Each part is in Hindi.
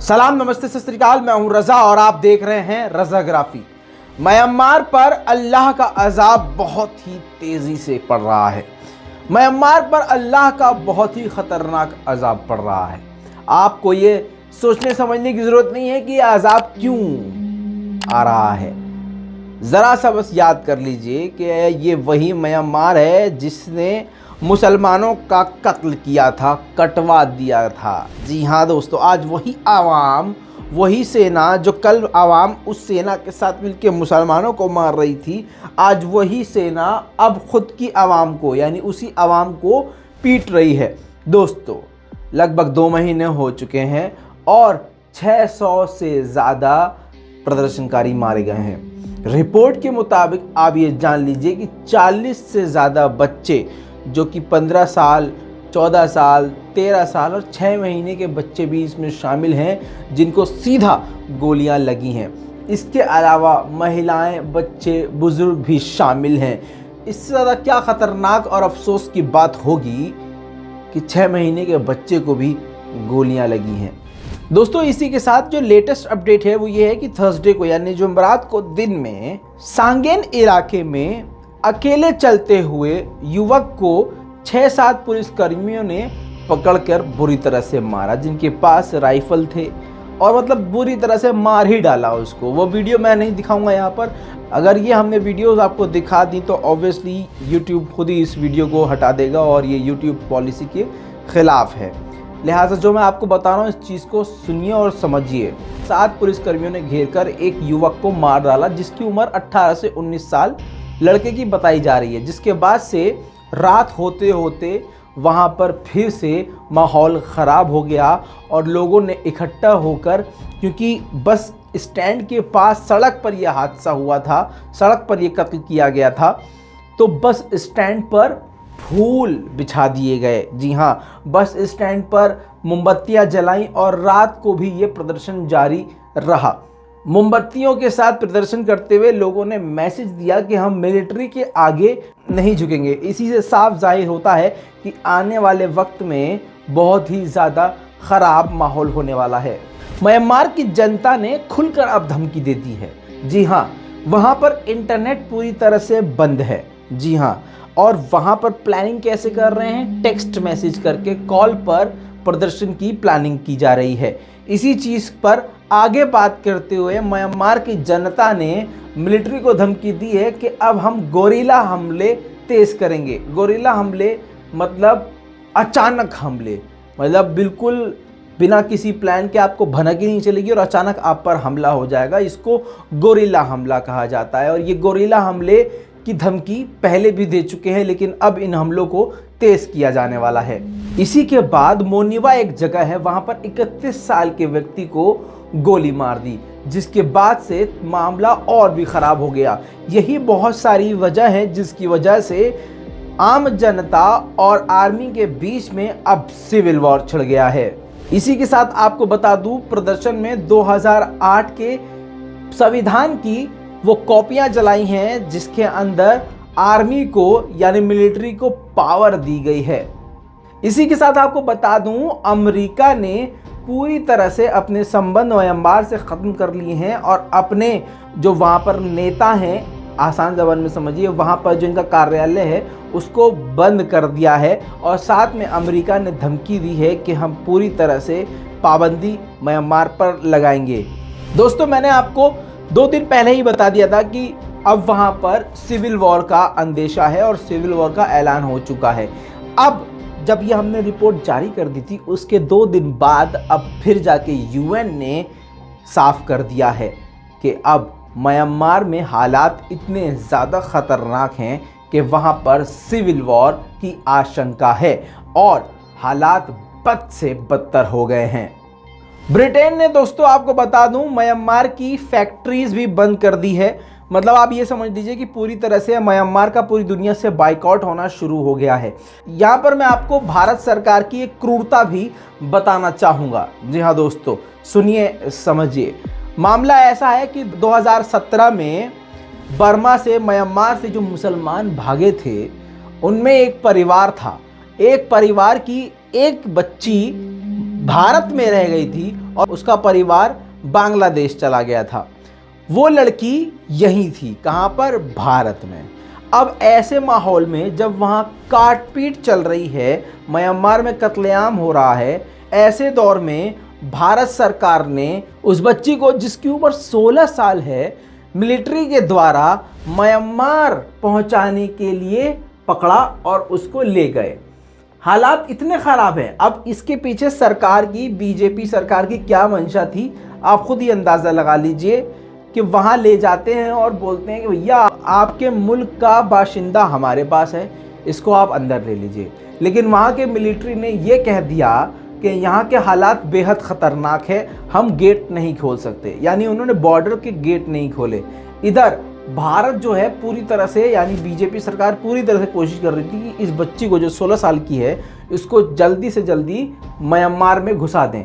सलाम, नमस्ते, सत श्री अकाल। मैं हूं रजा और आप देख रहे हैं रजाग्राफी। म्यांमार पर अल्लाह का अजाब बहुत ही तेजी से पड़ रहा है। म्यांमार पर अल्लाह का बहुत ही खतरनाक अजाब पड़ रहा है। आपको ये सोचने समझने की जरूरत नहीं है कि यह अजाब क्यों आ रहा है। जरा सा बस याद कर लीजिए कि ये वही म्यांमार है जिसने मुसलमानों का कत्ल किया था, कटवा दिया था। जी हाँ दोस्तों, आज वही आवाम, वही सेना जो कल आवाम उस सेना के साथ मिलकर मुसलमानों को मार रही थी, आज वही सेना अब खुद की आवाम को यानी उसी आवाम को पीट रही है। दोस्तों, लगभग 2 महीने हो चुके हैं और 600 से ज़्यादा प्रदर्शनकारी मारे गए हैं। रिपोर्ट के मुताबिक आप ये जान लीजिए कि 40 से ज़्यादा बच्चे जो कि 15 साल, 14 साल, 13 साल और 6 महीने के बच्चे भी इसमें शामिल हैं जिनको सीधा गोलियां लगी हैं। इसके अलावा महिलाएं, बच्चे, बुजुर्ग भी शामिल हैं। इससे ज़्यादा क्या ख़तरनाक और अफसोस की बात होगी कि 6 महीने के बच्चे को भी गोलियां लगी हैं। दोस्तों, इसी के साथ जो लेटेस्ट अपडेट है वो ये है कि थर्सडे को यानी जुमेरात को दिन में सांगेन इलाके में अकेले चलते हुए युवक को 6-7 पुलिसकर्मियों ने पकड़कर बुरी तरह से मारा, जिनके पास राइफल थे और मतलब बुरी तरह से मार ही डाला उसको। वो वीडियो मैं नहीं दिखाऊंगा यहाँ पर। अगर ये हमने वीडियोस आपको दिखा दी तो ऑब्वियसली यूट्यूब खुद ही इस वीडियो को हटा देगा और ये यूट्यूब पॉलिसी के ख़िलाफ़ है। लिहाजा जो मैं आपको बता रहा हूँ इस चीज़ को सुनिए और समझिए। 7 पुलिसकर्मियों ने घेरकर एक युवक को मार डाला जिसकी उम्र 18 से 19 साल लड़के की बताई जा रही है। जिसके बाद से रात होते होते वहाँ पर फिर से माहौल ख़राब हो गया और लोगों ने इकट्ठा होकर, क्योंकि बस स्टैंड के पास सड़क पर यह हादसा हुआ था, सड़क पर यह कत्ल किया गया था, तो बस स्टैंड पर फूल बिछा दिए गए। जी हाँ, बस स्टैंड पर मोमबत्तियाँ जलाई और रात को भी ये प्रदर्शन जारी रहा। मोमबत्तियों के साथ प्रदर्शन करते हुए लोगों ने मैसेज दिया कि हम मिलिट्री के आगे नहीं झुकेंगे। इसी से साफ जाहिर होता है कि आने वाले वक्त में बहुत ही ज़्यादा ख़राब माहौल होने वाला है। म्यांमार की जनता ने खुलकर अब धमकी दे दी है। जी हाँ, वहाँ पर इंटरनेट पूरी तरह से बंद है। जी हाँ, और वहाँ पर प्लानिंग कैसे कर रहे हैं? टेक्स्ट मैसेज करके कॉल पर प्रदर्शन की प्लानिंग की जा रही है। इसी चीज़ पर आगे बात करते हुए म्यांमार की जनता ने मिलिट्री को धमकी दी है कि अब हम गोरिल्ला हमले तेज़ करेंगे। गोरिल्ला हमले मतलब अचानक हमले, मतलब बिल्कुल बिना किसी प्लान के आपको भनक ही नहीं चलेगी और अचानक आप पर हमला हो जाएगा। इसको गोरिल्ला हमला कहा जाता है और ये गोरिल्ला हमले की धमकी पहले भी दे चुके हैं, लेकिन अब इन हमलों को तेज किया जाने वाला है। इसी के बाद मोनिवा एक जगह है, वहां पर 31 साल के व्यक्ति को गोली मार दी, जिसके बाद से मामला और भी खराब हो गया। यही बहुत सारी वजह है जिसकी वजह से आम जनता और आर्मी के बीच में अब सिविल वॉर छिड़ गया है। इसी के साथ आपको बता दूं, प्रदर्शन में 2008 के संविधान की वो कॉपियां जलाई हैं जिसके अंदर आर्मी को यानी मिलिट्री को पावर दी गई है। इसी के साथ आपको बता दूं, अमेरिका ने पूरी तरह से अपने संबंध म्यांमार से ख़त्म कर लिए हैं और अपने जो वहाँ पर नेता हैं, आसान ज़बान में समझिए, वहाँ पर जो इनका कार्यालय है उसको बंद कर दिया है और साथ में अमेरिका ने धमकी दी है कि हम पूरी तरह से पाबंदी म्यांमार पर लगाएंगे। दोस्तों, मैंने आपको 2 दिन पहले ही बता दिया था कि अब वहाँ पर सिविल वॉर का अंदेशा है और सिविल वॉर का ऐलान हो चुका है। अब जब ये हमने रिपोर्ट जारी कर दी थी उसके 2 दिन बाद अब फिर जाके यूएन ने साफ कर दिया है कि अब म्यांमार में हालात इतने ज़्यादा ख़तरनाक हैं कि वहाँ पर सिविल वॉर की आशंका है और हालात बद से बदतर हो गए हैं। ब्रिटेन ने, दोस्तों आपको बता दूं, म्यांमार की फैक्ट्रीज भी बंद कर दी है। मतलब आप ये समझ लीजिए कि पूरी तरह से म्यांमार का पूरी दुनिया से बाइकआउट होना शुरू हो गया है। यहाँ पर मैं आपको भारत सरकार की एक क्रूरता भी बताना चाहूँगा। जी हाँ दोस्तों, सुनिए, समझिए। मामला ऐसा है कि 2017 में बर्मा से, म्यांमार से जो मुसलमान भागे थे उनमें एक परिवार था। एक परिवार की एक बच्ची भारत में रह गई थी और उसका परिवार बांग्लादेश चला गया था। वो लड़की यहीं थी, कहाँ पर? भारत में। अब ऐसे माहौल में जब वहाँ काटपीट चल रही है, म्यांमार में कत्लेआम हो रहा है, ऐसे दौर में भारत सरकार ने उस बच्ची को, जिसकी उम्र 16 साल है, मिलिट्री के द्वारा म्यांमार पहुंचाने के लिए पकड़ा और उसको ले गए। हालात इतने ख़राब हैं। अब इसके पीछे सरकार की, बीजेपी सरकार की क्या मंशा थी, आप खुद ही अंदाज़ा लगा लीजिए कि वहाँ ले जाते हैं और बोलते हैं कि भैया आपके मुल्क का बाशिंदा हमारे पास है, इसको आप अंदर ले लीजिए। लेकिन वहाँ के मिलिट्री ने ये कह दिया कि यहाँ के हालात बेहद ख़तरनाक है, हम गेट नहीं खोल सकते, यानी उन्होंने बॉर्डर के गेट नहीं खोले। इधर भारत जो है पूरी तरह से, यानी बीजेपी सरकार पूरी तरह से कोशिश कर रही थी कि इस बच्ची को जो 16 साल की है, इसको जल्दी से जल्दी म्यांमार में घुसा दें।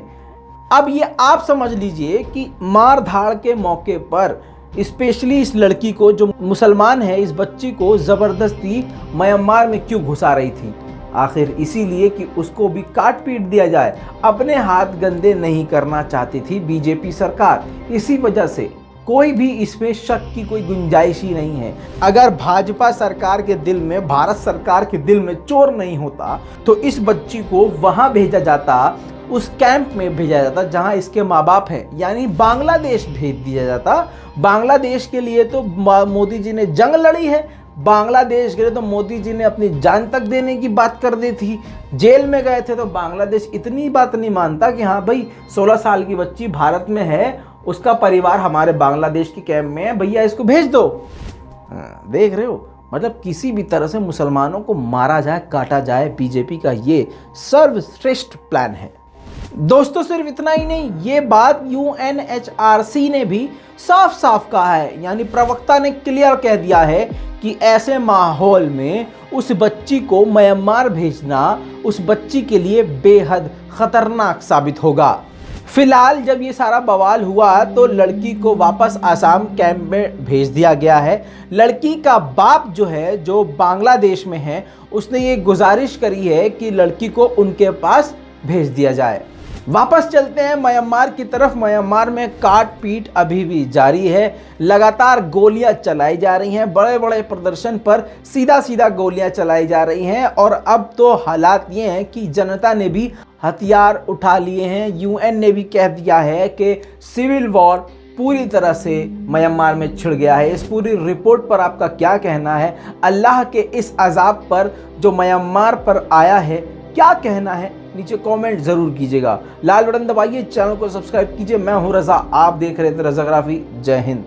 अब ये आप समझ लीजिए कि मार धाड़ के मौके पर स्पेशली इस लड़की को, जो मुसलमान है, इस बच्ची को ज़बरदस्ती म्यांमार में क्यों घुसा रही थी? आखिर इसीलिए कि उसको भी काट पीट दिया जाए। अपने हाथ गंदे नहीं करना चाहती थी बीजेपी सरकार, इसी वजह से कोई भी इसमें शक की कोई गुंजाइश ही नहीं है। अगर भाजपा सरकार के दिल में, भारत सरकार के दिल में चोर नहीं होता तो इस बच्ची को वहाँ भेजा जाता, उस कैंप में भेजा जाता जहाँ इसके माँ बाप हैं, यानी बांग्लादेश भेज दिया जाता। बांग्लादेश के लिए तो मोदी जी ने जंग लड़ी है, बांग्लादेश के लिए तो मोदी जी ने अपनी जान तक देने की बात कर दी थी। जेल में गए थे तो बांग्लादेश इतनी बात नहीं मानता कि हाँ भाई 16 साल की बच्ची भारत में है, उसका परिवार हमारे बांग्लादेश के कैंप में है, भैया इसको भेज दो। देख रहे हो, मतलब किसी भी तरह से मुसलमानों को मारा जाए, काटा जाए, बीजेपी का ये सर्वश्रेष्ठ प्लान है। दोस्तों सिर्फ इतना ही नहीं, ये बात UNHRC ने भी साफ साफ कहा है, यानी प्रवक्ता ने क्लियर कह दिया है कि ऐसे माहौल में उस बच्ची को म्यांमार भेजना उस बच्ची के लिए बेहद खतरनाक साबित होगा। फिलहाल जब ये सारा बवाल हुआ तो लड़की को वापस आसाम कैंप में भेज दिया गया है। लड़की का बाप जो है, जो बांग्लादेश में है, उसने ये गुजारिश करी है कि लड़की को उनके पास भेज दिया जाए। वापस चलते हैं म्यांमार की तरफ। म्यांमार में काट पीट अभी भी जारी है, लगातार गोलियां चलाई जा रही हैं, बड़े बड़े प्रदर्शन पर सीधा सीधा गोलियां चलाई जा रही हैं। और अब तो हालात ये हैं कि जनता ने भी हथियार उठा लिए हैं। UN ने भी कह दिया है कि सिविल वॉर पूरी तरह से म्यांमार में छिड़ गया है। इस पूरी रिपोर्ट पर आपका क्या कहना है? अल्लाह के इस अजाब पर जो म्यांमार पर आया है, क्या कहना है? नीचे कमेंट जरूर कीजिएगा। लाल बटन दबाइए, चैनल को सब्सक्राइब कीजिए। मैं हूं रजा, आप देख रहे थे रजाग्राफी। जय हिंद।